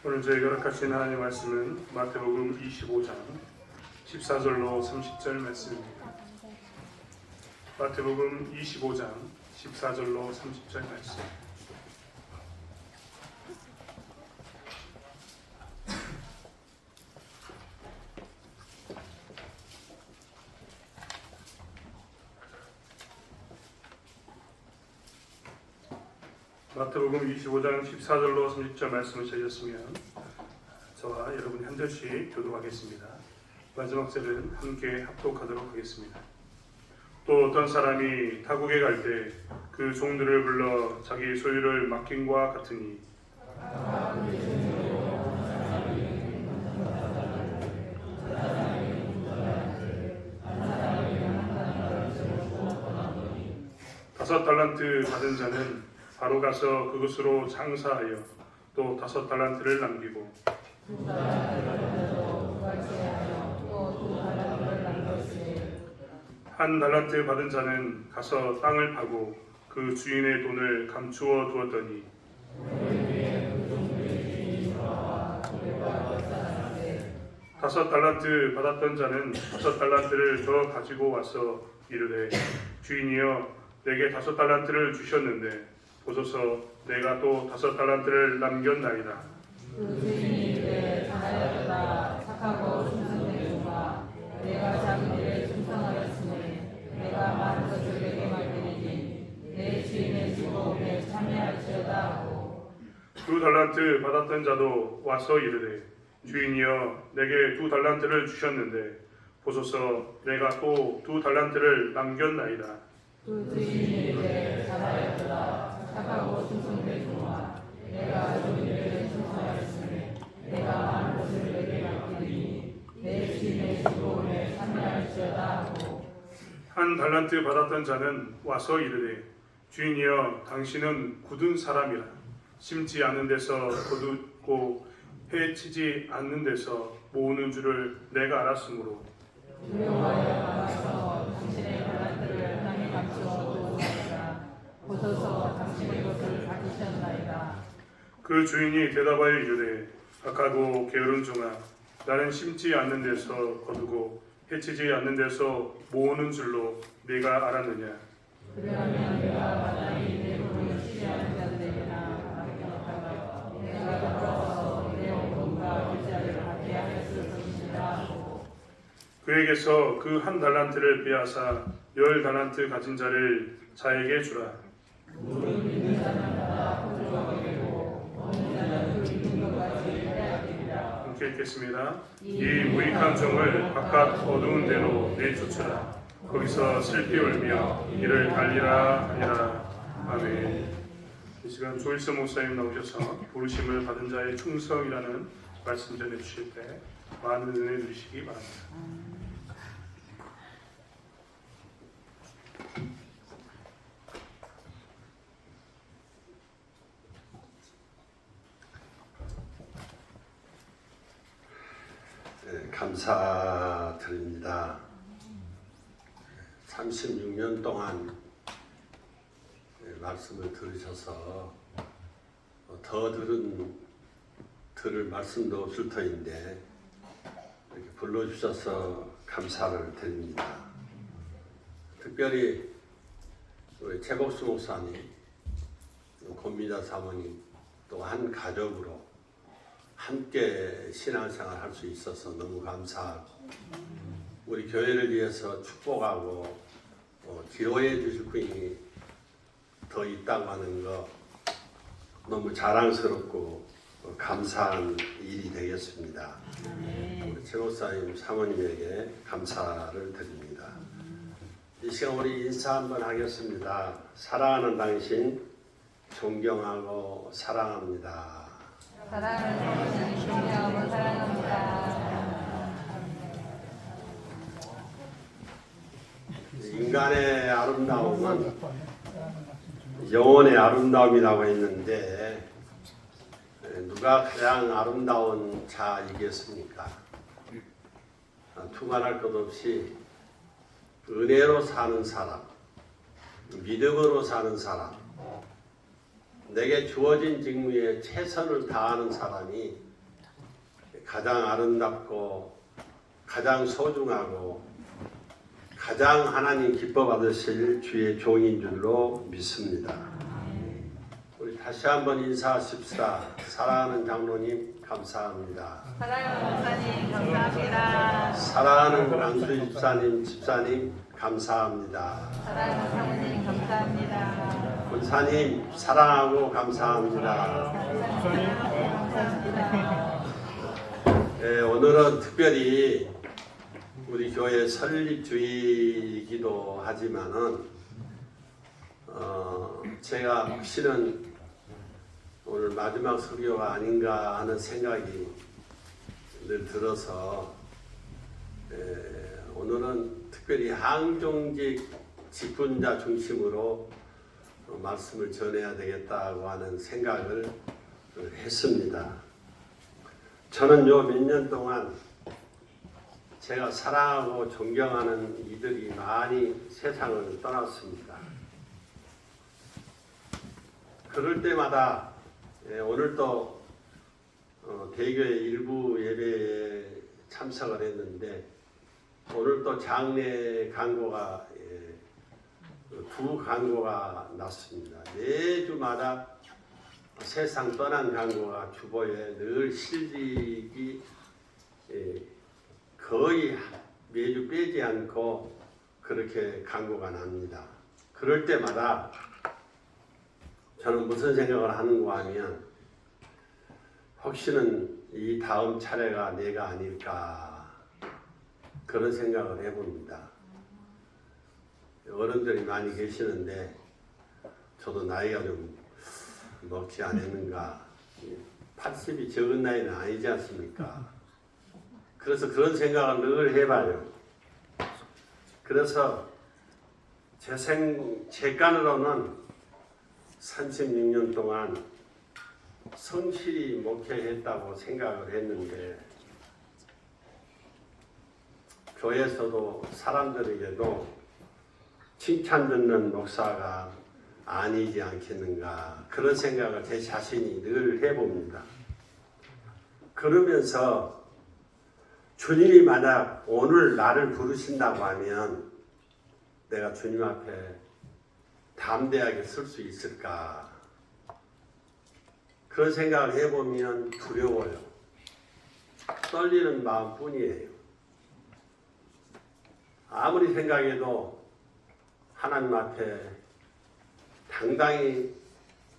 오늘 저희가 허락하신 하나님의 말씀은 마태복음 25장 14절로 30절 말씀입니다. 마태복음 25장 14절로 30절 말씀. 마태복음 25장 14절로 30절 말씀을 찾으셨으면 저와 여러분이 한 절씩 교독하겠습니다. 마지막 절은 함께 합독하도록 하겠습니다. 또 어떤 사람이 타국에 갈 때 그 종들을 불러 자기 소유를 맡김과 같으니 다섯 달란트 받은 자는 바로 가서 그것으로 장사하여 또 다섯 달란트를 남기고 한 달란트 받은 자는 가서 땅을 파고 그 주인의 돈을 감추어 두었더니 다섯 달란트 받았던 자는 다섯 달란트를 더 가지고 와서 이르되 주인이여 내게 다섯 달란트를 주셨는데 보소서 내가 또 다섯 달란트를 남겼나이다. 그 주인이 이르되 잘하였도다 착하고 충성된 종아 내가 작은 일에 충성하였으니 내가 많은 것을 내게 맡기리니 내 주인의 즐거움에 참여할지어다 하고 두 달란트 받았던 자도 와서 이르되 주인이여 내게 두 달란트를 주셨는데 보소서 내가 또 두 달란트를 남겼나이다. 그 주인이 이르되 잘하였도다 착하고 충성된 종아 내가 작은 일에 충성하였으니 내가 많은 것을 내게 맡기리니 내 주인의 즐거움에 참여할지어다 하고 한 달란트 받았던 자는 와서 이르되 주인이여 당신은 굳은 사람이라 심지 않는 데서 거두고 해치지 않는 데서 모으는 줄을 내가 알았으므로 두려워하여 나가서 당신의 달란트를 땅에 감추어 두었나이다. 보소서 당신의 것을 가지셨나이다. 그 주인이 대답하여 이르되 악하고 게으른 종아 나는 심지 않는 데서 거두고 해치지 않는 데서 모으는 줄로 네가 알았느냐. 그러면 내가 마땅히 내 돈을 취하는 자들에게나 맡겨놓다가 내가 돌아와서 내 온돈과 계좌를 받게 하였을 것이니라 하고 그에게서 그 한 달란트를 빼앗아 열 달란트 가진 자를 자에게 주라. 물은 있는 자마다 호주가 되고 없는 자는 그 있는 것까지 빼앗기리라. 함께 읽겠습니다. 이 무익한 종을 바깥 어두운 데로 내쫓으라. 거기서 슬피 울며 이를 달리라 하니라. 아멘. 이 시간 조일서 목사님 나오셔서 부르심을 받은 자의 충성이라는 말씀 전해 주실 때 많은 은혜 누리시기 바랍니다. 네, 감사드립니다. 36년 동안 말씀을 들으셔서 더 들을 말씀도 없을 터인데 이렇게 불러주셔서 감사를 드립니다. 특별히 우리 최복수 목사님, 권미자 사모님 또 한 가족으로 함께 신앙생활 할 수 있어서 너무 감사하고 우리 교회를 위해서 축복하고 기도해 주실 분이 더 있다고 하는 거 너무 자랑스럽고 감사한 일이 되겠습니다. 우리 최 목사님 사모님에게 감사를 드립니다. 이 시간 우리 인사 한번 하겠습니다. 사랑하는 당신 존경하고 사랑합니다. 사랑하는 당신 존경하고 사랑합니다. 인간의 아름다움은 영혼의 아름다움이라고 했는데 누가 가장 아름다운 자이겠습니까? 두말할 것 없이 은혜로 사는 사람, 믿음으로 사는 사람, 내게 주어진 직무에 최선을 다하는 사람이 가장 아름답고 가장 소중하고 가장 하나님 기뻐 받으실 주의 종인 줄로 믿습니다. 우리 다시 한번 인사하십시다. 사랑하는 장로님 감사합니다. 사랑하는 목사님 감사합니다. 사랑하는 안수희 집사님 감사합니다. 사랑하는 사모님 감사합니다. 권사님 사랑하고 감사합니다. 감사합니다. 네, 오늘은 특별히 우리 교회 설립주의이기도 하지만은 제가 혹시는 오늘 마지막 설교가 아닌가 하는 생각이 늘 들어서 오늘은 특별히 항종직 직분자 중심으로 말씀을 전해야 되겠다고 하는 생각을 했습니다. 저는 요 몇 년 동안 제가 사랑하고 존경하는 이들이 많이 세상을 떠났습니다. 그럴 때마다 오늘도 대교회 일부 예배에 참석을 했는데 오늘도 장례 간고가 두 간고가 났습니다. 매주마다 세상 떠난 간고가 주보에 늘 실직이 거의 매주 빼지 않고 그렇게 간고가 납니다. 그럴 때마다 저는 무슨 생각을 하는가 하면 혹시는 이 다음 차례가 내가 아닐까 그런 생각을 해봅니다. 어른들이 많이 계시는데 저도 나이가 좀 먹지 않았는가. 80이 적은 나이는 아니지 않습니까? 그래서 그런 생각을 늘 해봐요. 그래서 제 간으로는 36년 동안 성실히 목회했다고 생각을 했는데 교회에서도 사람들에게도 칭찬 듣는 목사가 아니지 않겠는가 그런 생각을 제 자신이 늘 해봅니다. 그러면서 주님이 만약 오늘 나를 부르신다고 하면 내가 주님 앞에 담대하게 설 수 있을까 그런 생각을 해보면 두려워요. 떨리는 마음뿐이에요. 아무리 생각해도 하나님 앞에 당당히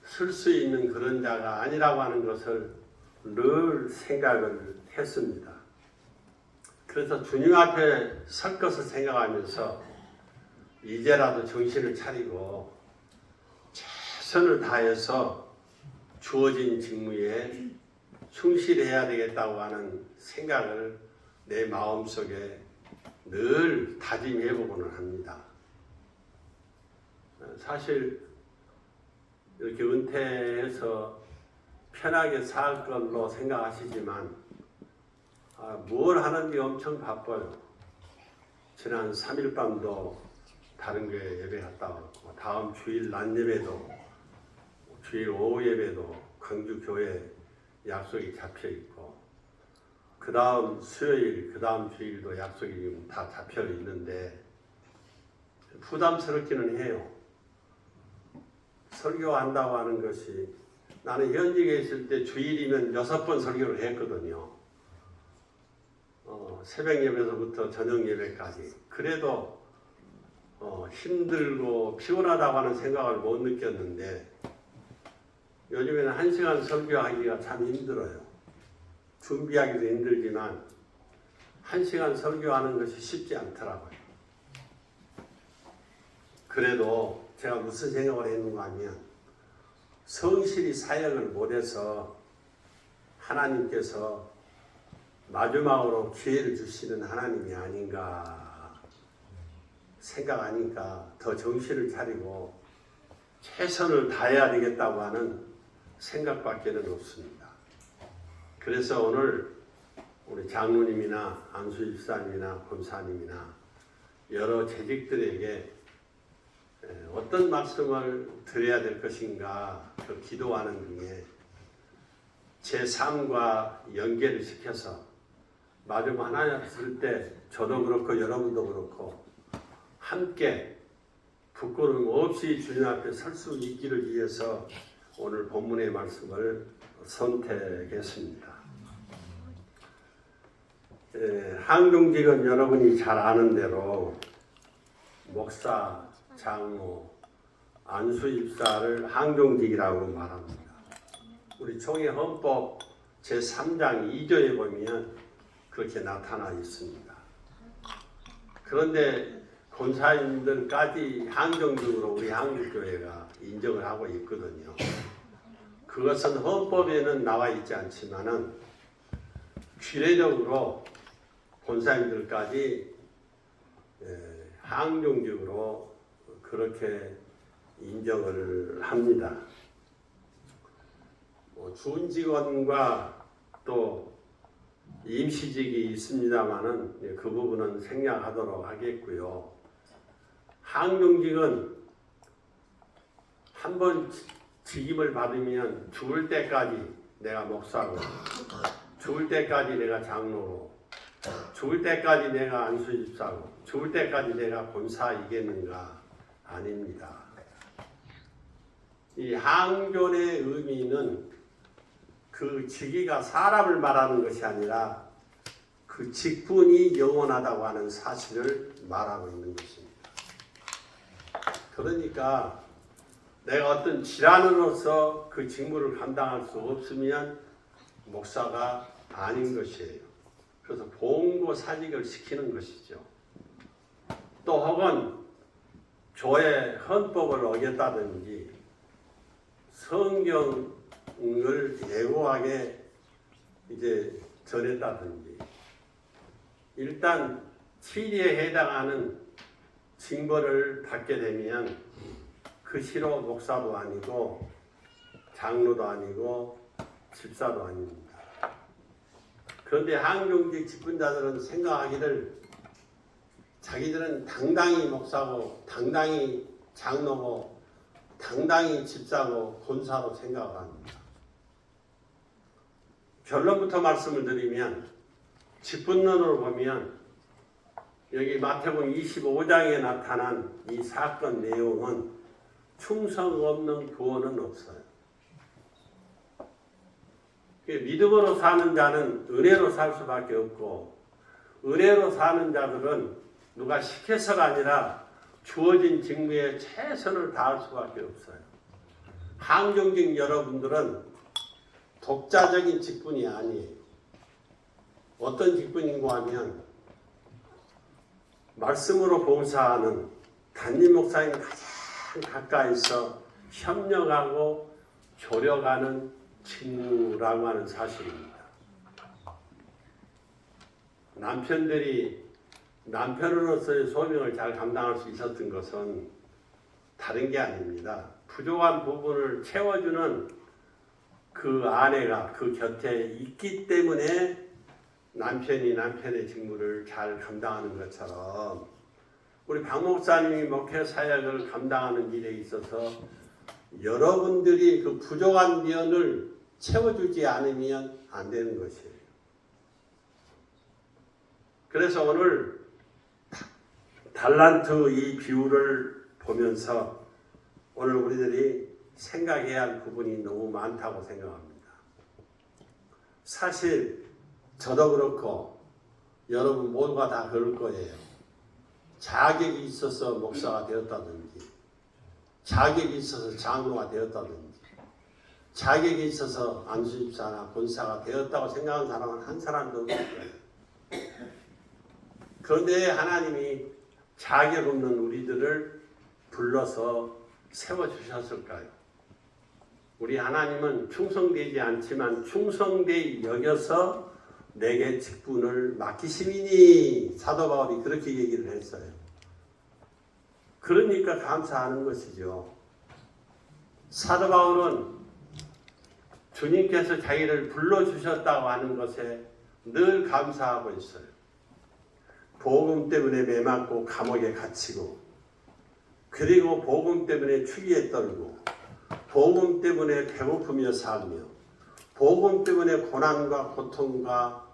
설 수 있는 그런 자가 아니라고 하는 것을 늘 생각을 했습니다. 그래서 주님 앞에 설 것을 생각하면서 이제라도 정신을 차리고 최선을 다해서 주어진 직무에 충실해야 되겠다고 하는 생각을 내 마음속에 늘 다짐해보고는 합니다. 사실 이렇게 은퇴해서 편하게 살 걸로 생각하시지만 뭘 하는지 엄청 바빠요. 지난 3일 밤도 다른 교회 예배 갔다 왔고 다음 주일 낮 예배도 주일 오후 예배도 광주 교회 약속이 잡혀 있고 그 다음 수요일 그 다음 주일도 약속이 지금 다 잡혀 있는데 부담스럽기는 해요. 설교한다고 하는 것이 나는 현직에 있을 때 주일이면 6번 설교를 했거든요. 새벽 예배서부터 저녁 예배까지. 그래도 힘들고 피곤하다고 하는 생각을 못 느꼈는데 요즘에는 1시간 설교하기가 참 힘들어요. 준비하기도 힘들지만 1시간 설교하는 것이 쉽지 않더라고요. 그래도 제가 무슨 생각을 했는가 하면 성실히 사역을 못해서 하나님께서 마지막으로 기회를 주시는 하나님이 아닌가 생각하니까 더 정신을 차리고 최선을 다해야 되겠다고 하는 생각밖에는 없습니다. 그래서 오늘 우리 장로님이나 안수희 집사님이나 권사님이나 여러 재직들에게 어떤 말씀을 드려야 될 것인가 그 기도하는 중에 제3과 연계를 시켜서 마중 하나 쓸 때 저도 그렇고 여러분도 그렇고 함께 부끄러움 없이 주님 앞에 설 수 있기를 위해서 오늘 본문의 말씀을 선택했습니다. 항종직은 여러분이 잘 아는 대로 목사, 장로, 안수집사를 항종직이라고 말합니다. 우리 총회 헌법 제3장 2조에 보면 그렇게 나타나 있습니다. 그런데 권사님들까지 항종직으로 우리 한국교회가 인정을 하고 있거든요. 그것은 헌법에는 나와 있지 않지만은 규례적으로 권사님들까지 항종직으로 그렇게 인정을 합니다. 주임직원과 또 임시직이 있습니다만은 그 부분은 생략하도록 하겠고요. 항종직은 한번 직임을 받으면 죽을 때까지 내가 목사고, 죽을 때까지 내가 장로고, 죽을 때까지 내가 안수집사고, 죽을 때까지 내가 권사이겠는가? 아닙니다. 이 항존의 의미는 그 직위가 사람을 말하는 것이 아니라 그 직분이 영원하다고 하는 사실을 말하고 있는 것입니다. 그러니까 내가 어떤 질환으로서 그 직무를 감당할 수 없으면 목사가 아닌 것이에요. 그래서 봉고 사직을 시키는 것이죠. 또 혹은 교회 헌법을 어겼다든지 성경을 예고하게 이제 전했다든지 일단 치리에 해당하는 징벌을 받게 되면 그 시로 목사도 아니고 장로도 아니고 집사도 아닙니다. 그런데 항종직 직분자들은 생각하기를 자기들은 당당히 목사고 당당히 장로고 당당히 집사고 권사로 생각합니다. 결론부터 말씀을 드리면 직분론으로 보면 여기 마태복음 25장에 나타난 이 사건 내용은 충성 없는 구원은 없어요. 믿음으로 사는 자는 은혜로 살 수밖에 없고 은혜로 사는 자들은 누가 시켜서가 아니라 주어진 직무에 최선을 다할 수밖에 없어요. 항종직 여러분들은 독자적인 직분이 아니에요. 어떤 직분인고 하면 말씀으로 봉사하는 담임 목사님 가장 가까이서 협력하고 조력하는 직무라고 하는 사실입니다. 남편들이 남편으로서의 소명을 잘 감당할 수 있었던 것은 다른 게 아닙니다. 부족한 부분을 채워주는 그 아내가 그 곁에 있기 때문에 남편이 남편의 직무를 잘 감당하는 것처럼 우리 박 목사님이 목회 사역을 감당하는 일에 있어서 여러분들이 그 부족한 면을 채워주지 않으면 안 되는 것이에요. 그래서 오늘 달란트 이 비유를 보면서 오늘 우리들이 생각해야 할 부분이 너무 많다고 생각합니다. 사실 저도 그렇고 여러분 모두가 다 그럴 거예요. 자격이 있어서 목사가 되었다든지 자격이 있어서 장로가 되었다든지 자격이 있어서 안수집사나 권사가 되었다고 생각하는 사람은 한 사람도 없을 거예요. 그런데 하나님이 자격 없는 우리들을 불러서 세워주셨을까요? 우리 하나님은 충성되지 않지만 충성되이 여겨서 내게 직분을 맡기심이니 사도 바울이 그렇게 얘기를 했어요. 그러니까 감사하는 것이죠. 사도 바울은 주님께서 자기를 불러주셨다고 하는 것에 늘 감사하고 있어요. 복음 때문에 매맞고 감옥에 갇히고 그리고 복음 때문에 추위에 떨고 복음 때문에 배고프며 살며 복음 때문에 고난과 고통과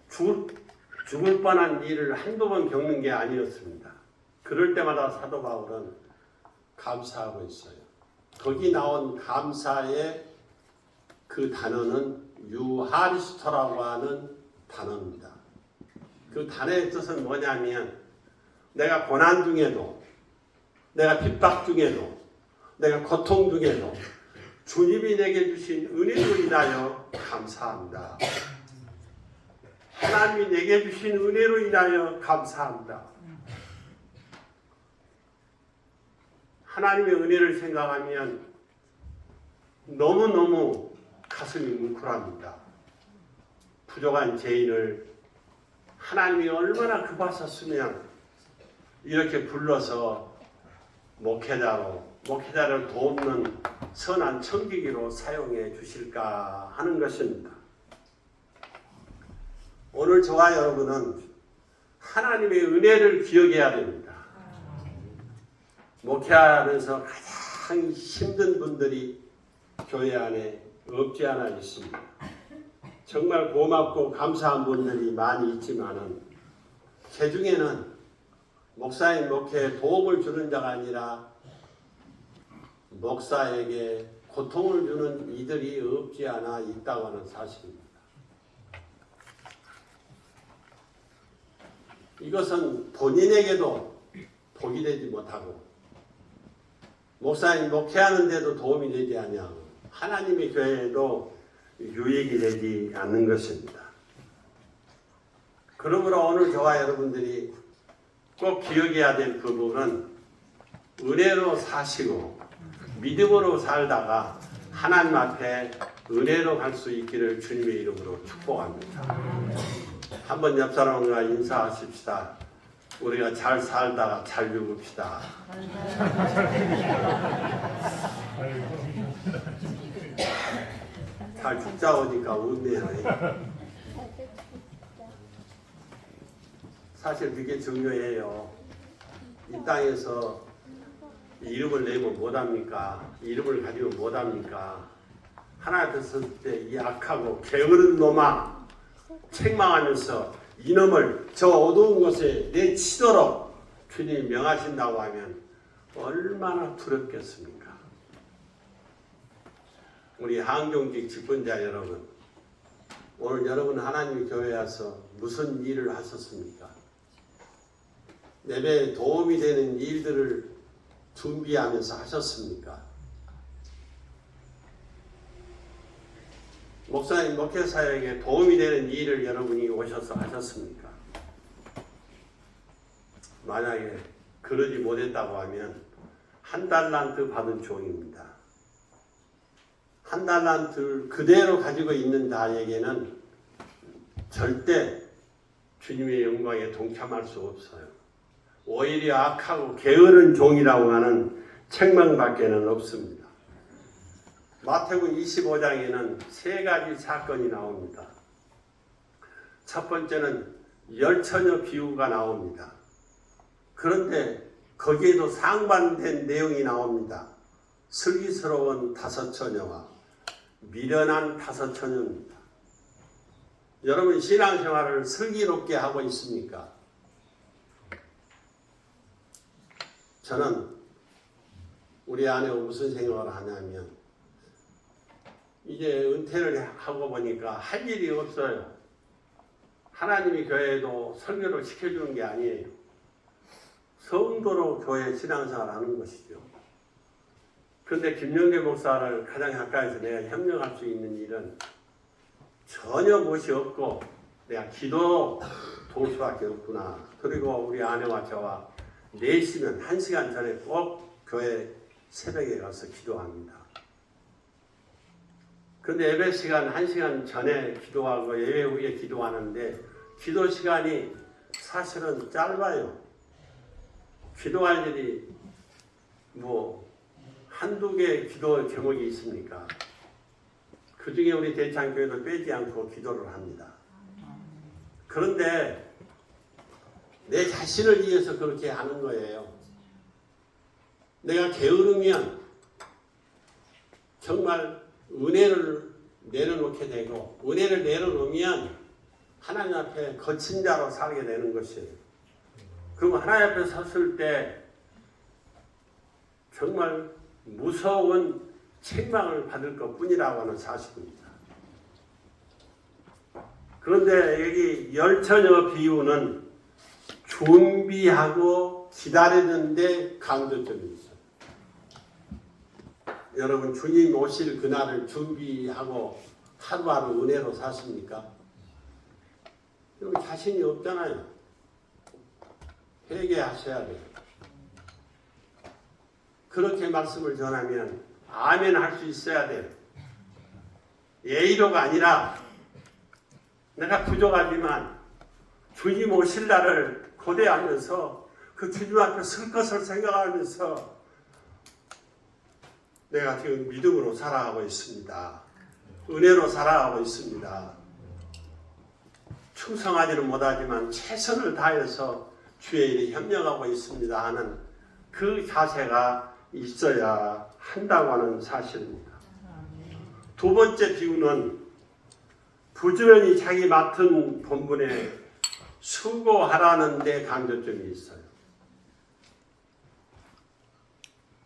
죽을 뻔한 일을 한두 번 겪는 게 아니었습니다. 그럴 때마다 사도 바울은 감사하고 있어요. 거기 나온 감사의 그 단어는 유하리스토라고 하는 단어입니다. 그 단어의 뜻은 뭐냐면 내가 고난 중에도, 내가 핍박 중에도, 내가 고통 중에도 주님이 내게 주신 은혜로 인하여 감사합니다. 하나님이 내게 주신 은혜로 인하여 감사합니다. 하나님의 은혜를 생각하면 너무너무 가슴이 뭉클합니다. 부족한 죄인을 하나님이 얼마나 급하셨으면 이렇게 불러서 목회자를 돕는 선한 청지기로 사용해 주실까 하는 것입니다. 오늘 저와 여러분은 하나님의 은혜를 기억해야 됩니다. 목회하면서 가장 힘든 분들이 교회 안에 없지 않아 있습니다. 정말 고맙고 감사한 분들이 많이 있지만은 그 중에는 목사님 목회에 도움을 주는 자가 아니라 목사에게 고통을 주는 이들이 없지 않아 있다고 하는 사실입니다. 이것은 본인에게도 복이 되지 못하고 목사님 목회하는 데도 도움이 되지 아니하고 하나님의 교회에도 유익이 되지 않는 것입니다. 그러므로 오늘 저와 여러분들이 꼭 기억해야 될 부분은 은혜로 사시고 믿음으로 살다가 하나님 앞에 은혜로 갈 수 있기를 주님의 이름으로 축복합니다. 한번 옆 사람과 인사하십시다. 우리가 잘 살다가 잘 죽읍시다. 잘 죽자 오니까 웃네요. 사실 그게 중요해요. 이 땅에서 이름을 내면 못합니까? 이름을 가지고 못합니까? 하나 앞에 섰을 때 이 악하고 게으른 놈아 책망하면서 이놈을 저 어두운 곳에 내치도록 주님이 명하신다고 하면 얼마나 두렵겠습니까? 우리 항종직 직분자 여러분, 오늘 여러분 하나님의 교회에 와서 무슨 일을 하셨습니까? 예배에 도움이 되는 일들을 준비하면서 하셨습니까? 목사님 목회사역에 도움이 되는 일을 여러분이 오셔서 하셨습니까? 만약에 그러지 못했다고 하면 한 달란트 받은 종입니다. 한 달란트를 그대로 가지고 있는 자에게는 절대 주님의 영광에 동참할 수 없어요. 오히려 악하고 게으른 종이라고 하는 책망밖에는 없습니다. 마태복음 25장에는 세 가지 사건이 나옵니다. 첫 번째는 열처녀 비유가 나옵니다. 그런데 거기에도 상반된 내용이 나옵니다. 슬기스러운 5처녀와 미련한 5처녀입니다. 여러분 신앙생활을 슬기롭게 하고 있습니까? 저는 우리 아내가 무슨 생각을 하냐면 이제 은퇴를 하고 보니까 할 일이 없어요. 하나님이 교회에도 설교를 시켜주는 게 아니에요. 성도로 교회 신앙생활을 하는 것이죠. 그런데 김영재 목사를 가장 가까이서 내가 협력할 수 있는 일은 전혀 무엇이 없고 내가 기도 도울 수밖에 없구나. 그리고 우리 아내와 저와 4시면 1시간 전에 꼭 교회 새벽에 가서 기도합니다. 그런데 예배 시간 1시간 전에 기도하고 예배 후에 기도하는데 기도 시간이 사실은 짧아요. 기도할 일이 한두 개의 기도 제목이 있습니까? 그 중에 우리 대창교회도 빼지 않고 기도를 합니다. 그런데 내 자신을 위해서 그렇게 하는 거예요. 내가 게으르면 정말 은혜를 내려놓게 되고 은혜를 내려놓으면 하나님 앞에 거친 자로 살게 되는 것이에요. 그럼 하나님 앞에 섰을 때 정말 무서운 책망을 받을 것뿐이라고 하는 사실입니다. 그런데 여기 열처녀 비유는 준비하고 기다리는데 강조점이 있어요. 여러분 주님 오실 그날을 준비하고 하루하루 은혜로 사십니까? 여기 자신이 없잖아요. 회개하셔야 돼요. 그렇게 말씀을 전하면 아멘 할 수 있어야 돼요. 예의로가 아니라 내가 부족하지만 주님 오실 날을 고대하면서 그 주님 앞에 설 것을 생각하면서 내가 지금 믿음으로 살아가고 있습니다. 은혜로 살아가고 있습니다. 충성하지는 못하지만 최선을 다해서 주의 일에 협력하고 있습니다 하는 그 자세가 있어야 한다고 하는 사실입니다. 두 번째 비유는 부지런히 자기 맡은 본분에 수고하라는 데 강조점이 있어요.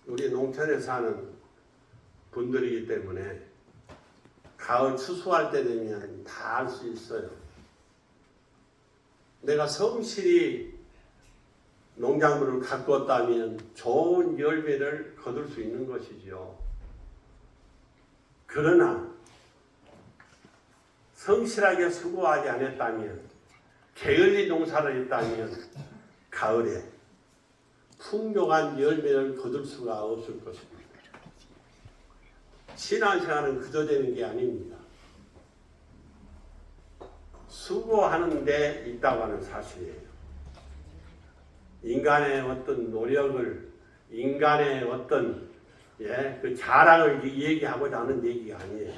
우리 농촌에 사는 분들이기 때문에 가을 추수할 때 되면 다 알 수 있어요. 내가 성실히 농작물을 가꾸었다면 좋은 열매를 거둘 수 있는 것이죠. 그러나 성실하게 수고하지 않았다면, 게을리 농사를 했다면 가을에 풍족한 열매를 거둘 수가 없을 것입니다. 신앙생활은 그저 되는 게 아닙니다. 수고하는 데 있다고 하는 사실이에요. 인간의 어떤 노력을, 인간의 어떤 그 자랑을 얘기하고자 하는 얘기가 아니에요.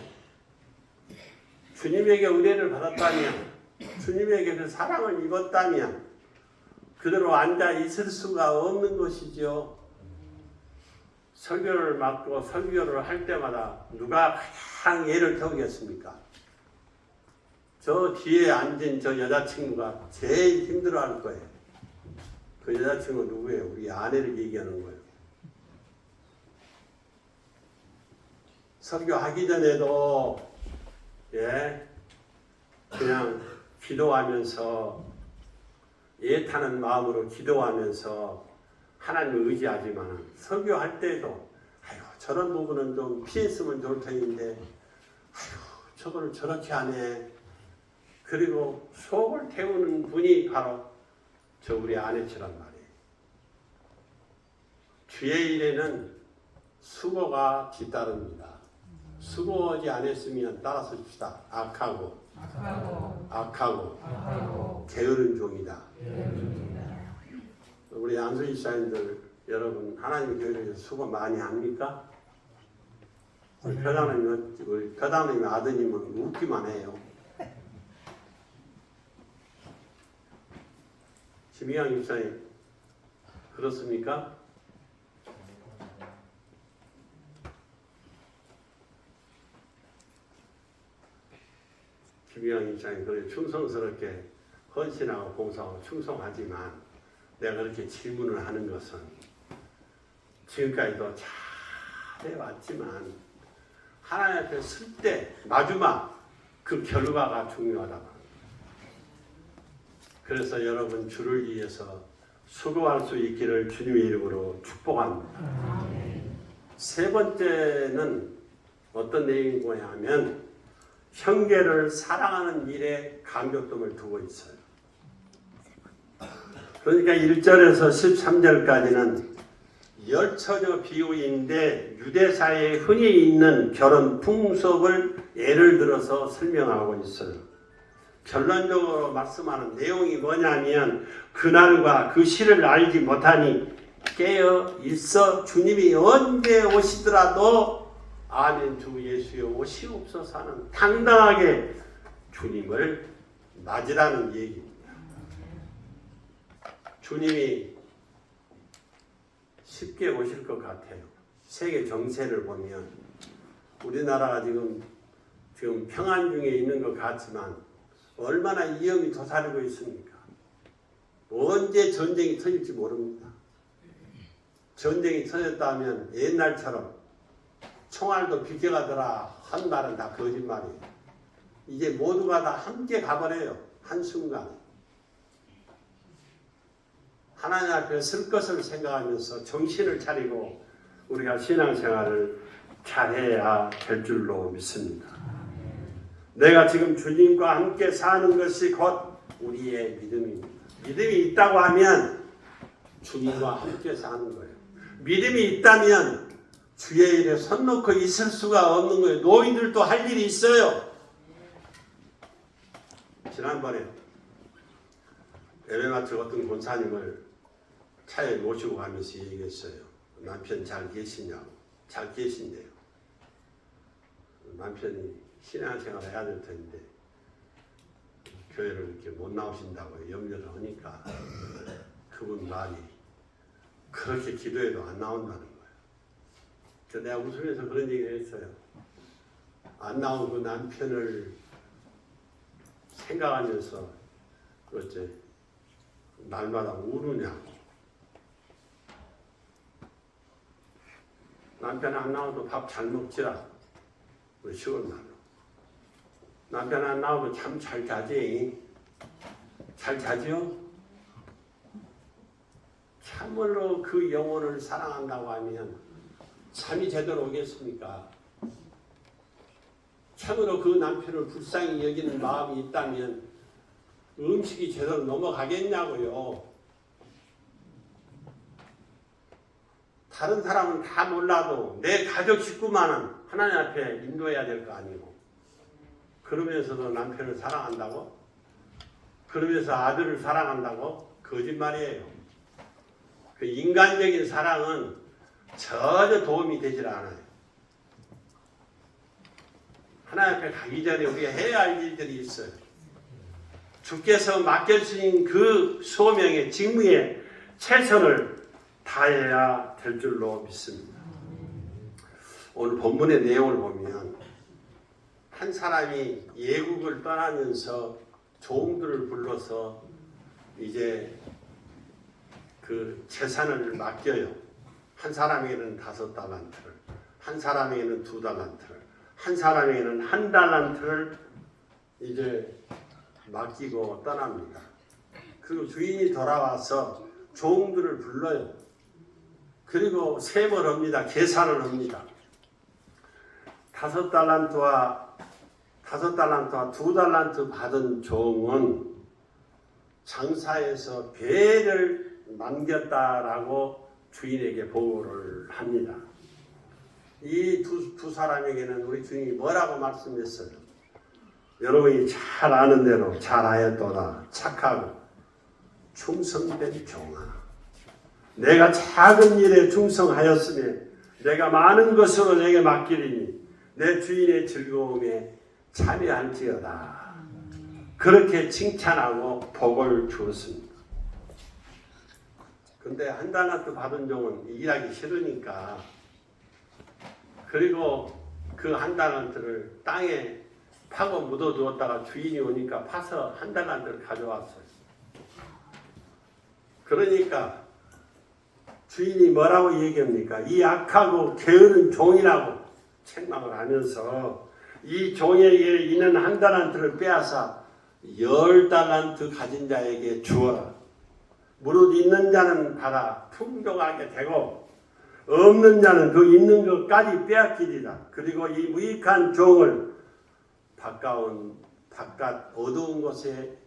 주님에게 은혜를 받았다면, 주님에게 그 사랑을 입었다면 그대로 앉아 있을 수가 없는 것이죠. 설교를 맡고 설교를 할 때마다 누가 가장 예를 태우겠습니까? 저 뒤에 앉은 저 여자친구가 제일 힘들어할 거예요. 그 여자친구 누구예요? 우리 아내를 얘기하는 거예요. 설교하기 전에도 그냥 기도하면서 애타는 마음으로 기도하면서 하나님을 의지하지만 설교할 때도 아이고 저런 부분은 좀 피했으면 좋을 텐데 아이고 저거를 저렇게 하네. 그리고 속을 태우는 분이 바로 저 우리 아내처럼 말이에요. 주의 일에는 수고가 뒤따릅니다. 수고하지 않았으면 따라서 줍시다. 악하고 게으른 종이다. 우리 안수희 사님들 여러분 하나님 교회에서 수고 많이 합니까? 우리 교장님 아드님은 웃기만 해요. 김희영 집사님 그렇습니까? 김희영 집사님 그래 충성스럽게 헌신하고 봉사하고 충성하지만 내가 그렇게 질문을 하는 것은 지금까지도 잘 해왔지만 하나님 앞에 설 때 마지막 그 결과가 중요하다고. 그래서 여러분 주를 위해서 수고할 수 있기를 주님의 이름으로 축복합니다. 세 번째는 어떤 내용이냐 하면 형제를 사랑하는 일에 강조점을 두고 있어요. 그러니까 1절에서 13절까지는 열처녀 비유인데 유대사에 흔히 있는 결혼 풍속을 예를 들어서 설명하고 있어요. 결론적으로 말씀하는 내용이 뭐냐면 그날과 그 시를 알지 못하니 깨어 있어 주님이 언제 오시더라도 아멘 주 예수여 오시옵소서 하는 당당하게 주님을 맞으라는 얘기입니다. 주님이 쉽게 오실 것 같아요. 세계 정세를 보면 우리나라가 지금 지금 평안 중에 있는 것 같지만 얼마나 위험이 도사리고 있습니까? 언제 전쟁이 터질지 모릅니다. 전쟁이 터졌다면 옛날처럼 총알도 비켜가더라 한 말은 다 거짓말이에요. 이제 모두가 다 함께 가버려요. 한순간. 하나님 앞에 설 것을 생각하면서 정신을 차리고 우리가 신앙생활을 잘해야 될 줄로 믿습니다. 내가 지금 주님과 함께 사는 것이 곧 우리의 믿음입니다. 믿음이 있다고 하면 주님과 함께 사는 거예요. 믿음이 있다면 주의 일에 손 놓고 있을 수가 없는 거예요. 노인들도 할 일이 있어요. 지난번에 예배 마치 어떤 권사님을 차에 모시고 가면서 얘기했어요. 남편 잘 계시냐고. 잘 계신대요. 남편이 신앙생활 해야 될 텐데 교회를 이렇게 못 나오신다고 염려를 하니까 그분 말이 그렇게 기도해도 안 나온다는 거예요. 그래서 내가 웃으면서 그런 얘기를 했어요. 안 나온 그 남편을 생각하면서 어째 날마다 우느냐고. 남편 안 나와도 밥 잘 먹지라. 우리 시골 말로. 남편 안 나오면 참 잘 자지. 잘 자지요? 참으로 그 영혼을 사랑한다고 하면 잠이 제대로 오겠습니까? 참으로 그 남편을 불쌍히 여기는 마음이 있다면 음식이 제대로 넘어가겠냐고요. 다른 사람은 다 몰라도 내 가족 식구만은 하나님 앞에 인도해야 될 거 아니고, 그러면서도 남편을 사랑한다고? 그러면서 아들을 사랑한다고? 거짓말이에요. 그 인간적인 사랑은 전혀 도움이 되질 않아요. 하나님 앞에 가기 전에 우리가 해야 할 일들이 있어요. 주께서 맡겨주신 그 소명의 직무에 최선을 다해야 될 줄로 믿습니다. 오늘 본문의 내용을 보면 한 사람이 예국을 떠나면서 종들을 불러서 이제 그 재산을 맡겨요. 한 사람에게는 5달란트를, 한 사람에게는 2달란트를, 한 사람에게는 1달란트를 이제 맡기고 떠납니다. 그리고 주인이 돌아와서 종들을 불러요. 그리고 세벌 합니다. 계산을 합니다. 5달란트와 2달란트 받은 종은 장사해서 배를 남겼다라고 주인에게 보고를 합니다. 이 두 사람에게는 우리 주인이 뭐라고 말씀했어요? 여러분이 잘 아는 대로 잘하였도다. 착하고 충성된 종아, 내가 작은 일에 충성하였으며 내가 많은 것으로 내게 맡기리니 내 주인의 즐거움에 참여할지어다. 그렇게 칭찬하고 복을 주었습니다. 근데 1달란트 받은 종은 일하기 싫으니까, 그리고 그 1달란트를 땅에 파고 묻어두었다가 주인이 오니까 파서 1달란트를 가져왔어요. 그러니까 주인이 뭐라고 얘기합니까? 이 악하고 게으른 종이라고 책망을 하면서 이 종에게 있는 1달란트를 빼앗아 10달란트 가진 자에게 주어라. 무릇 있는 자는 받아 풍족하게 되고 없는 자는 그 있는 것까지 빼앗기리라. 그리고 이 무익한 종을 바깥 어두운 곳에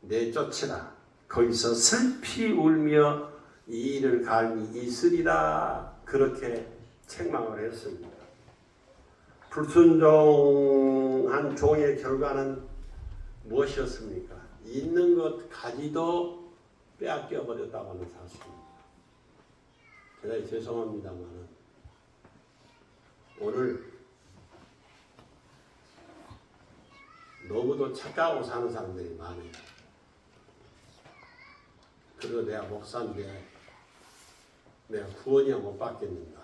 내쫓으라. 거기서 슬피 울며 이 일을 감히 있으리라. 그렇게 책망을 했습니다. 불순종한 종의 결과는 무엇이었습니까? 있는 것 가지도 빼앗겨 버렸다고 하는 사실입니다. 대단히 죄송합니다만 오늘 너무도 착각하고 사는 사람들이 많아요. 그리고 내가 목사인데 내가 구원이야 못 받겠는가.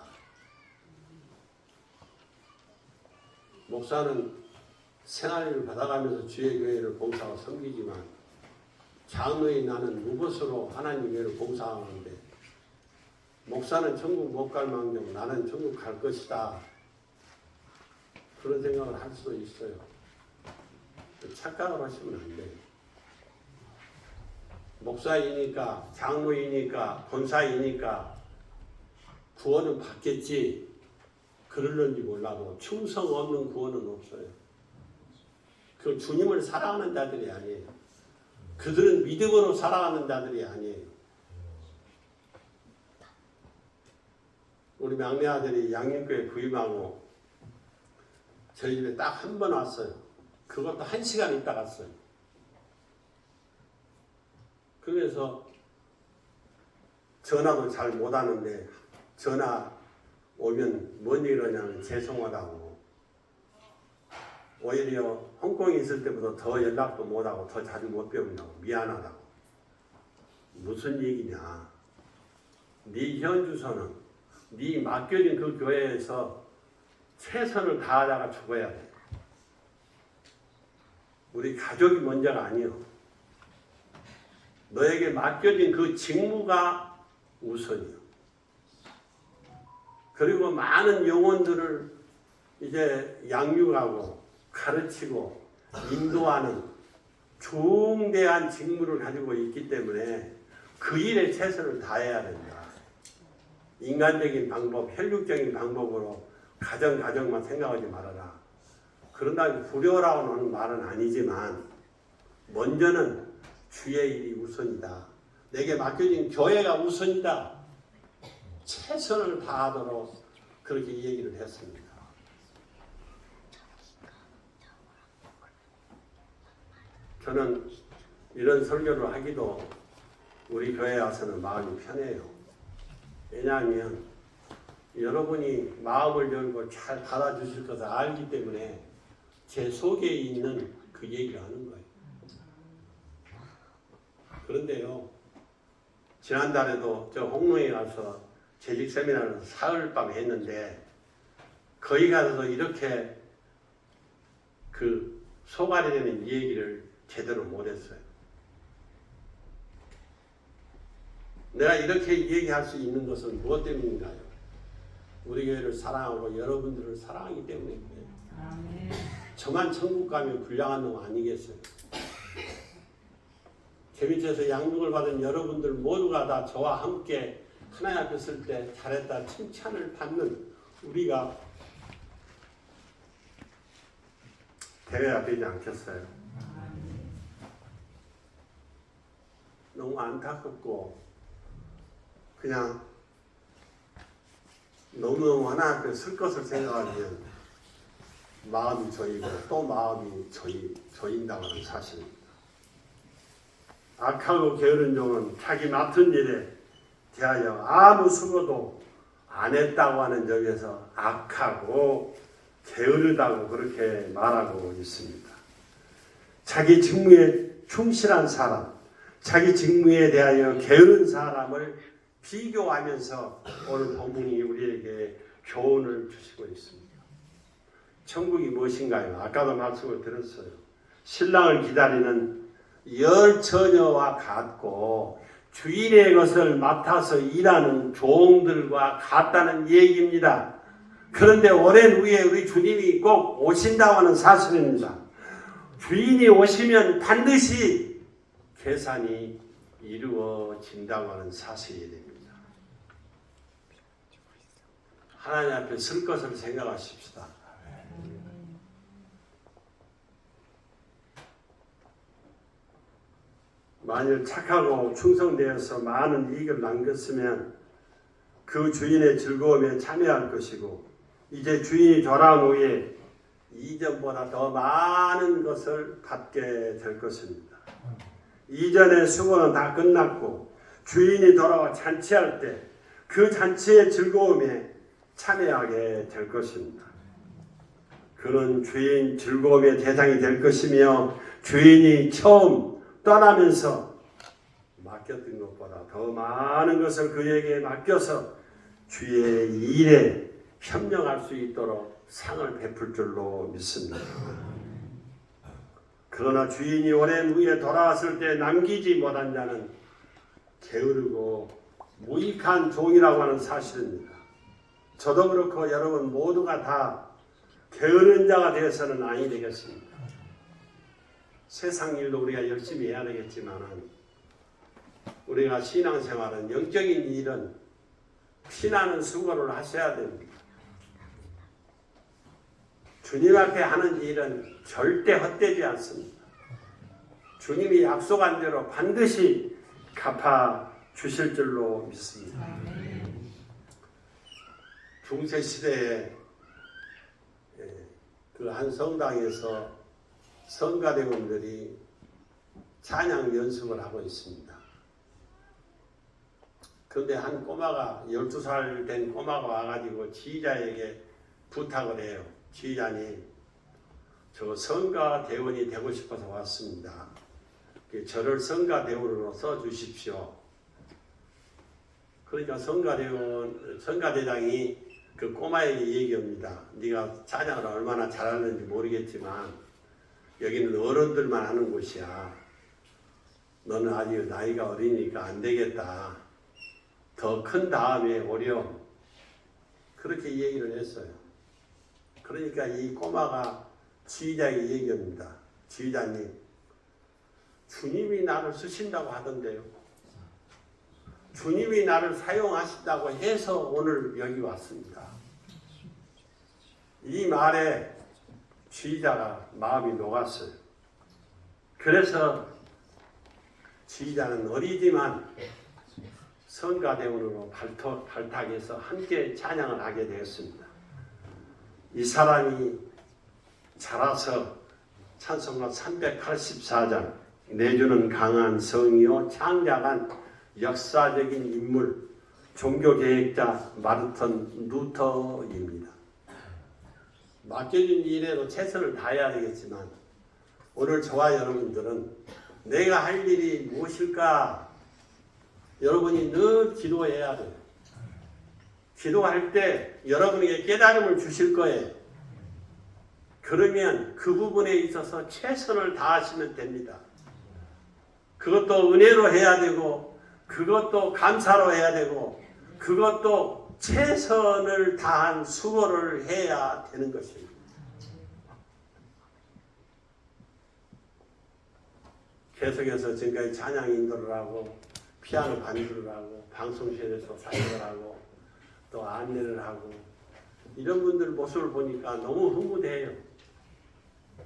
목사는 생활비를 받아가면서 주의 교회를 봉사하고 섬기지만 장로인 나는 무엇으로 하나님 교회를 봉사하는데 목사는 천국 못 갈 망정 나는 천국 갈 것이다. 그런 생각을 할 수도 있어요. 착각을 하시면 안 돼요. 목사이니까 장로이니까 권사이니까 구원은 받겠지. 그럴는지 몰라도 충성 없는 구원은 없어요. 그 주님을 사랑하는 자들이 아니에요. 그들은 믿음으로 살아가는 자들이 아니에요. 우리 막내 아들이 양림교회 부임하고 저희 집에 딱 한 번 왔어요. 그것도 1시간 있다 갔어요. 그래서 전화도 잘 못하는데 전화 오면 뭔 일 하냐면 죄송하다고. 오히려 홍콩에 있을 때보다 더 연락도 못하고 더 자주 못 배운다고 미안하다고. 무슨 얘기냐. 네 현주소는 네 맡겨진 그 교회에서 최선을 다하다가 죽어야 돼. 우리 가족이 먼저가 아니요. 너에게 맡겨진 그 직무가 우선이요. 그리고 많은 영혼들을 이제 양육하고 가르치고 인도하는 중대한 직무를 가지고 있기 때문에 그 일에 최선을 다해야 된다. 인간적인 방법, 혈육적인 방법으로 가정만 생각하지 말아라. 그런다고 불효라고 하는 말은 아니지만 먼저는 주의 일이 우선이다. 내게 맡겨진 교회가 우선이다. 최선을 다하도록 그렇게 얘기를 했습니다. 저는 이런 설교를 하기도 우리 교회에 와서는 마음이 편해요. 왜냐하면 여러분이 마음을 열고 잘 받아주실 것을 알기 때문에 제 속에 있는 그 얘기를 하는 거예요. 그런데요, 지난달에도 저 홍릉에 가서 재직 세미나를 사흘밤 했는데 거기 가서도 이렇게 그 소갈이 되는 얘기를 제대로 못했어요. 내가 이렇게 얘기할 수 있는 것은 무엇 때문인가요? 우리 교회를 사랑하고 여러분들을 사랑하기 때문입니다. 아멘. 저만 천국 가면 불량한 놈 아니겠어요? 재미쳐서 양육을 받은 여러분들 모두가 다 저와 함께 하나님 앞에 설 때 잘했다 칭찬을 받는 우리가 되어야 되지 않겠어요? 너무 안타깝고 그냥 너무너무 하나님 앞에 설 것을 생각하면 마음이 조이고 또 마음이 조인다고 하는 사실입니다. 악하고 게으른 종은 자기 맡은 일에 대하여 아무 수고도 안 했다고 하는 점에서 악하고 게으르다고 그렇게 말하고 있습니다. 자기 직무에 충실한 사람, 자기 직무에 대하여 게으른 사람을 비교하면서 오늘 본문이 우리에게 교훈을 주시고 있습니다. 천국이 무엇인가요? 아까도 말씀을 드렸어요. 신랑을 기다리는 열 처녀와 같고 주인의 것을 맡아서 일하는 종들과 같다는 얘기입니다. 그런데 오랜 후에 우리 주님이 꼭 오신다고 하는 사실입니다. 주인이 오시면 반드시 계산이 이루어진다고 하는 사실이 됩니다. 하나님 앞에 설 것을 생각하십시다. 만일 착하고 충성되어서 많은 이익을 남겼으면 그 주인의 즐거움에 참여할 것이고 이제 주인이 돌아온 후에 이전보다 더 많은 것을 받게 될 것입니다. 이전의 수고는 다 끝났고 주인이 돌아와 잔치할 때 그 잔치의 즐거움에 참여하게 될 것입니다. 그런 주인 즐거움의 대상이 될 것이며 주인이 처음 떠나면서 맡겼던 것보다 더 많은 것을 그에게 맡겨서 주의 일에 협력할 수 있도록 상을 베풀 줄로 믿습니다. 그러나 주인이 오랜 후에 돌아왔을 때 남기지 못한 자는 게으르고 무익한 종이라고 하는 사실입니다. 저도 그렇고 여러분 모두가 다 게으른 자가 되어서는 아니 되겠습니다. 세상 일도 우리가 열심히 해야 되겠지만 우리가 신앙생활은 영적인 일은 피나는 수고를 하셔야 됩니다. 주님 앞에 하는 일은 절대 헛되지 않습니다. 주님이 약속한 대로 반드시 갚아 주실 줄로 믿습니다. 중세 시대에 그 한 성당에서 성가대원들이 찬양 연습을 하고 있습니다. 그런데 한 꼬마가 12살 된 꼬마가 와가지고 지휘자에게 부탁을 해요. 지휘자님, 저 성가대원이 되고 싶어서 왔습니다. 저를 성가대원으로 써주십시오. 그러니까 성가대장이 그 꼬마에게 얘기합니다. 네가 찬양을 얼마나 잘하는지 모르겠지만 여기는 어른들만 하는 곳이야. 너는 아직 나이가 어리니까 안 되겠다. 더 큰 다음에 오렴. 그렇게 얘기를 했어요. 그러니까 이 꼬마가 지휘자에게 얘기합니다. 지휘자님, 주님이 나를 쓰신다고 하던데요. 주님이 나를 사용하신다고 해서 오늘 여기 왔습니다. 이 말에 지휘자가 마음이 녹았어요. 그래서 지휘자는 어리지만 성가대원으로 발탁해서 함께 찬양을 하게 되었습니다. 이 사람이 자라서 찬송가 384장 내주는 강한 성이요 창작한 역사적인 인물 종교개혁자 마르틴 루터입니다. 맡겨진 일에도 최선을 다해야 되겠지만 오늘 저와 여러분들은 내가 할 일이 무엇일까? 여러분이 늘 기도해야 돼요. 기도할 때 여러분에게 깨달음을 주실 거예요. 그러면 그 부분에 있어서 최선을 다하시면 됩니다. 그것도 은혜로 해야 되고 그것도 감사로 해야 되고 그것도 최선을 다한 수고를 해야 되는 것입니다. 계속해서 지금까지 찬양 인도를 하고 피아노 반주를 하고 방송실에서 사역을 하고 또 안내를 하고 이런 분들 모습을 보니까 너무 흥분해요.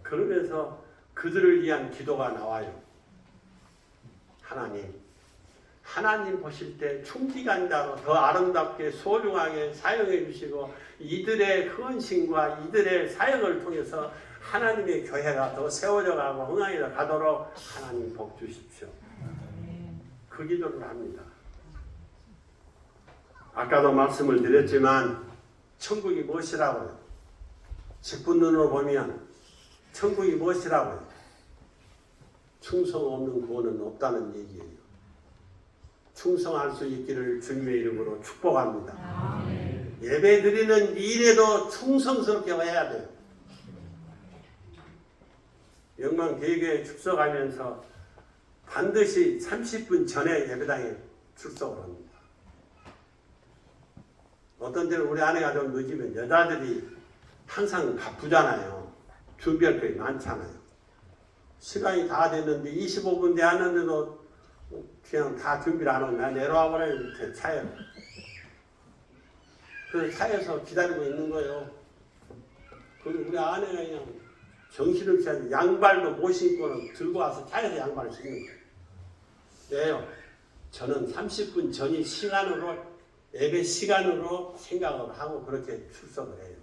그러면서 그들을 위한 기도가 나와요. 하나님 보실 때 충기간다로 더 아름답게 소중하게 사용해 주시고 이들의 헌신과 이들의 사역을 통해서 하나님의 교회가 더 세워져 가고 흥황해져 가도록 하나님 복 주십시오. 그 기도를 합니다. 아까도 말씀을 드렸지만 천국이 무엇이라고요? 직분 눈으로 보면 천국이 무엇이라고요? 충성 없는 구원은 없다는 얘기예요. 충성할 수 있기를 주님의 이름으로 축복합니다. 아멘. 예배 드리는 일에도 충성스럽게 해야 돼요. 영광대교회에 출석하면서 반드시 30분 전에 예배당에 출석을 합니다. 어떤 때는 우리 아내가 좀 늦으면 여자들이 항상 바쁘잖아요. 준비할 게 많잖아요. 시간이 다 됐는데 25분 되었는데도 그냥 다 준비를 안 하고 나 내려와 버려요. 이렇게 차에. 그래서 차에서 기다리고 있는 거예요. 그리고 우리 아내가 그냥 정신없이 하지 양발도 못 신고는 들고 와서 차에서 양발을 신는 거예요. 왜요? 저는 30분 전이 시간으로 예배 시간으로 생각을 하고 그렇게 출석을 해요.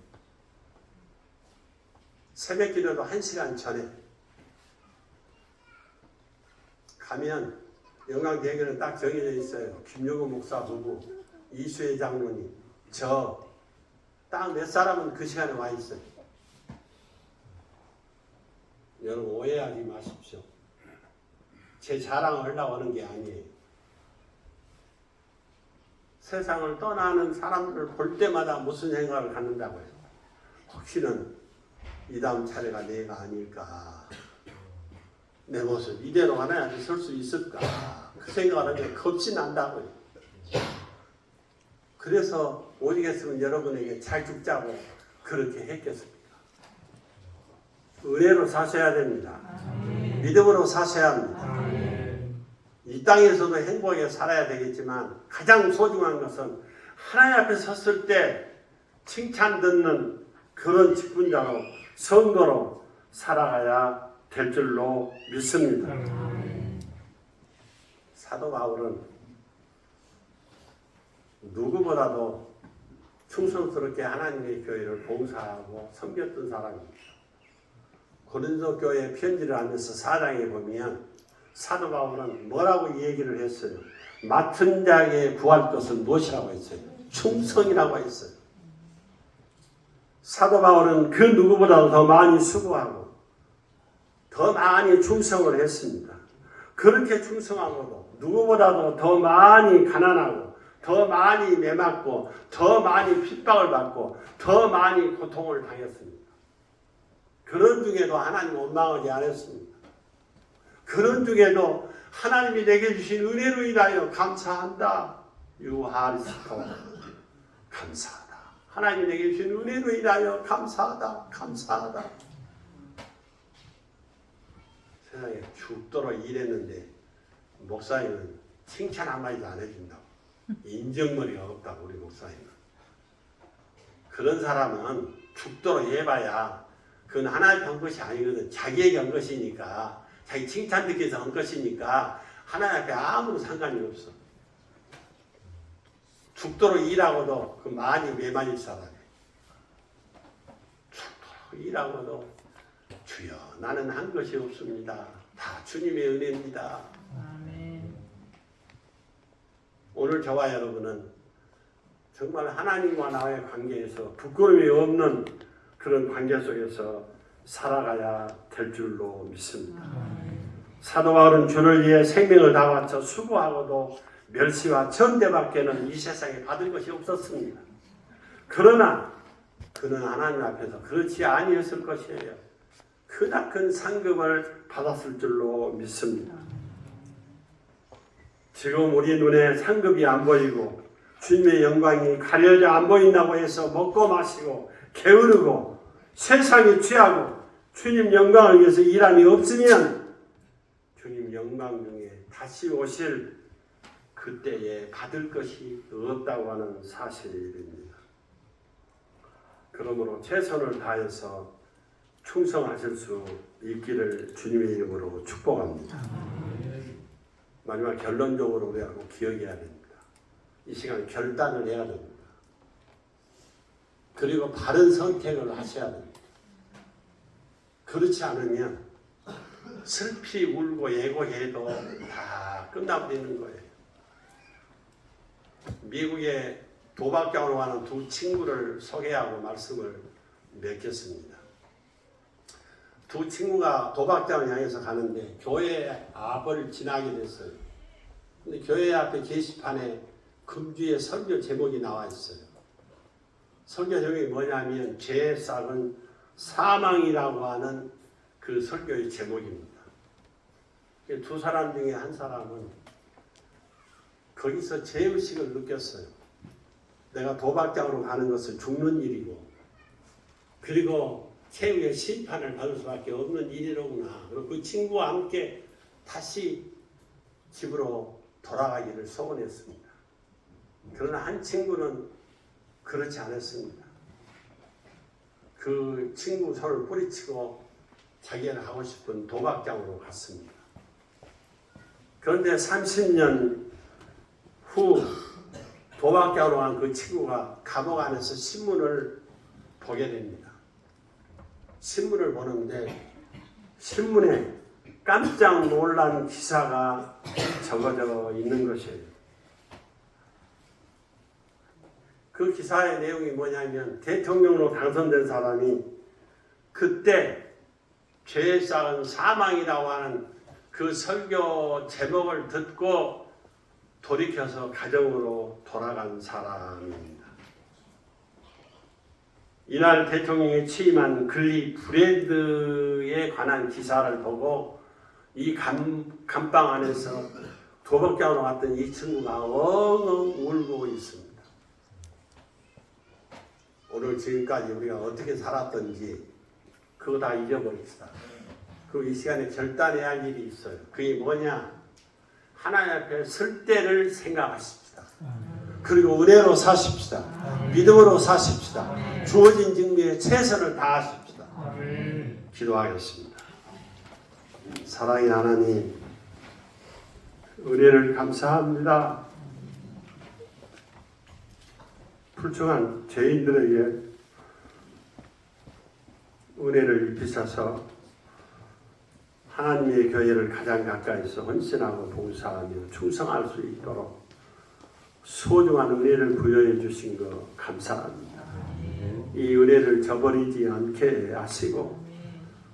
새벽 기도도 1시간 전에 가면 영광대교는 딱 정해져 있어요. 김용우 목사 부부, 이수혜 장로님, 저 딱 몇 사람은 그 시간에 와 있어요. 여러분 오해하지 마십시오. 제 자랑을 하려고 하는 게 아니에요. 세상을 떠나는 사람들을 볼 때마다 무슨 생각을 갖는다고요? 혹시는 이 다음 차례가 내가 아닐까? 내 모습 이대로 하나님 설 수 있을까? 그 생각을 하면 겁이 난다고요. 그래서 오직 했으면 여러분에게 잘 죽자고 그렇게 했겠습니까? 은혜로 사셔야 됩니다. 믿음으로 사셔야 합니다. 이 땅에서도 행복하게 살아야 되겠지만 가장 소중한 것은 하나님 앞에 섰을 때 칭찬 듣는 그런 직분자로 성도로 살아가야 될 줄로 믿습니다. 사도 바울은 누구보다도 충성스럽게 하나님의 교회를 봉사하고 섬겼던 사람입니다. 고린도 교회 편지를 하면서 4장에 보면 사도 바울은 뭐라고 얘기를 했어요? 맡은 자에게 구할 것은 무엇이라고 했어요? 충성이라고 했어요. 사도 바울은 그 누구보다도 더 많이 수고하고 더 많이 충성을 했습니다. 그렇게 충성하고도 누구보다도 더 많이 가난하고 더 많이 매맞고 더 많이 핍박을 받고 더 많이 고통을 당했습니다. 그런 중에도 하나님 원망하지 않았습니다. 그런 중에도 하나님이 내게 주신 은혜로 인하여 감사한다. 유하리스토 감사하다. 하나님이 내게 주신 은혜로 인하여 감사하다. 감사하다. 세상에 죽도록 일했는데 목사님은 칭찬 한마디도 안 해준다고. 인정머리가 없다고 우리 목사님은. 그런 사람은 죽도록 해봐야 그건 하나님의 한 것이 아니거든. 자기에게 한 것이니까 자기 칭찬 듣기 위해서 한 것이니까 하나님 앞에 아무런 상관이 없어. 죽도록 일하고도 그 많이 매만일 사람이에요. 죽도록 일하고도 주여 나는 한 것이 없습니다. 다 주님의 은혜입니다. 아멘. 오늘 저와 여러분은 정말 하나님과 나의 관계에서 부끄러움이 없는 그런 관계 속에서 살아가야 될 줄로 믿습니다. 사도 바울은 주를 위해 생명을 다 바쳐 수고하고도 멸시와 천대밖에는 이 세상에 받을 것이 없었습니다. 그러나 그는 하나님 앞에서 그렇지 아니었을 것이에요. 크나큰 상급을 받았을 줄로 믿습니다. 지금 우리 눈에 상급이 안 보이고 주님의 영광이 가려져 안 보인다고 해서 먹고 마시고 게으르고 세상에 취하고 주님 영광을 위해서 일함이 없으면 주님 영광 중에 다시 오실 그때에 받을 것이 없다고 하는 사실입니다. 그러므로 최선을 다해서 충성하실 수 있기를 주님의 이름으로 축복합니다. 마지막 결론적으로 우리가 꼭 기억해야 됩니다. 이 시간 결단을 해야 됩니다. 그리고 바른 선택을 하셔야 됩니다. 그렇지 않으면 슬피 울고 예고해도 다 끝나버리는 거예요. 미국에 도박장으로 가는 두 친구를 소개하고 말씀을 맺겠습니다. 두 친구가 도박장을 향해서 가는데 교회 앞을 지나게 됐어요. 근데 교회 앞에 게시판에 금주의 설교 제목이 나와 있어요. 설교 제목이 뭐냐면 죄의 싹은 사망이라고 하는 그 설교의 제목입니다. 두 사람 중에 한 사람은 거기서 죄의식을 느꼈어요. 내가 도박장으로 가는 것은 죽는 일이고 그리고 최후의 심판을 받을 수밖에 없는 일이로구나. 그리고 그 친구와 함께 다시 집으로 돌아가기를 소원했습니다. 그러나 한 친구는 그렇지 않았습니다. 그 친구 손을 뿌리치고 자기가 하고 싶은 도박장으로 갔습니다. 그런데 30년 후 도박장으로 간 그 친구가 감옥 안에서 신문을 보게 됩니다. 신문을 보는데 신문에 깜짝 놀란 기사가 적어져 있는 것이에요. 그 기사의 내용이 뭐냐면 대통령으로 당선된 사람이 그때 죄의 싹은 사망이라고 하는 그 설교 제목을 듣고 돌이켜서 가정으로 돌아간 사람입니다. 이날 대통령이 취임한 글리 브레드에 관한 기사를 보고 이 감방 안에서 도박장으로 갔던 이 친구가 엉엉 울고 있습니다. 오늘 지금까지 우리가 어떻게 살았던지 그거 다 잊어버립시다. 그리고 이 시간에 결단해야 할 일이 있어요. 그게 뭐냐? 하나님 앞에 설 때를 생각하십시다. 그리고 은혜로 사십시다. 믿음으로 사십시다. 주어진 직무에 최선을 다하십시다. 기도하겠습니다. 사랑의 하나님, 은혜를 감사합니다. 불쌍한 죄인들에게 은혜를 입히셔서 하나님의 교회를 가장 가까이서 헌신하고 봉사하며 충성할 수 있도록 소중한 은혜를 부여해 주신 것 감사합니다. 이 은혜를 저버리지 않게 하시고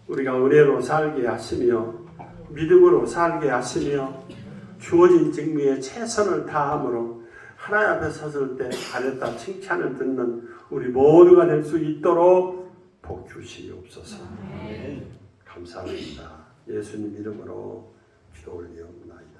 우리가 은혜로 살게 하시며 믿음으로 살게 하시며 주어진 직무에 최선을 다함으로 하나님 앞에 섰을 때 잘했다 칭찬을 듣는 우리 모두가 될 수 있도록 복 주시옵소서. 감사합니다. 예수님 이름으로 기도 올리옵나이다.